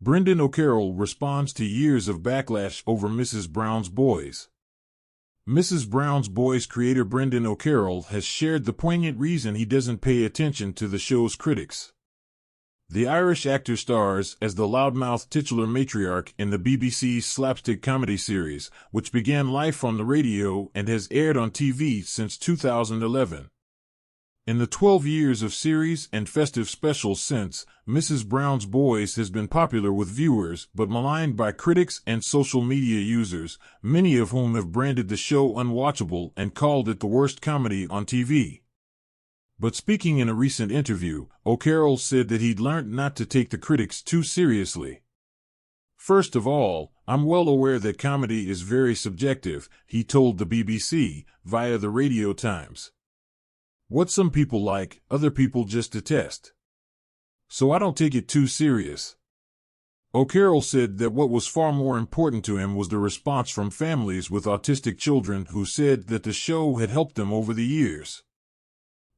Brendan O'Carroll responds to years of backlash over Mrs. Brown's Boys. Mrs. Brown's Boys creator Brendan O'Carroll has shared the poignant reason he doesn't pay attention to the show's critics. The Irish actor stars as the loudmouth titular matriarch in the BBC's slapstick comedy series, which began life on the radio and has aired on TV since 2011. In the 12 years of series and festive specials since, Mrs. Brown's Boys has been popular with viewers but maligned by critics and social media users, many of whom have branded the show unwatchable and called it the worst comedy on TV. But speaking in a recent interview, O'Carroll said that he'd learned not to take the critics too seriously. "First of all, I'm well aware that comedy is very subjective," he told the BBC, via the Radio Times. "What some people like, other people just detest. So I don't take it too serious." O'Carroll said that what was far more important to him was the response from families with autistic children who said that the show had helped them over the years.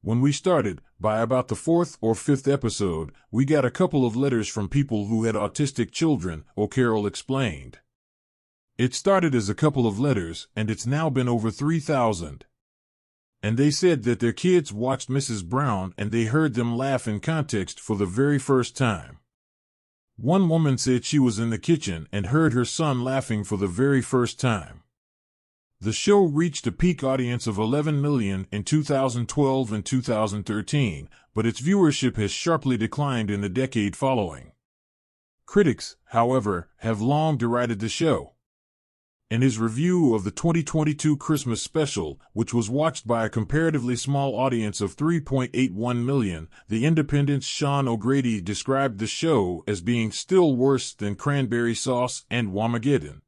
"When we started, by about the 4th or 5th episode, we got a couple of letters from people who had autistic children," O'Carroll explained. "It started as a couple of letters, and it's now been over 3,000. And they said that their kids watched Mrs. Brown and they heard them laugh in context for the very first time. One woman said she was in the kitchen and heard her son laughing for the very first time." The show reached a peak audience of 11 million in 2012 and 2013, but its viewership has sharply declined in the decade following. Critics, however, have long derided the show. In his review of the 2022 Christmas special, which was watched by a comparatively small audience of 3.81 million, The Independent's Sean O'Grady described the show as being still worse than Cranberry Sauce and Whamageddon.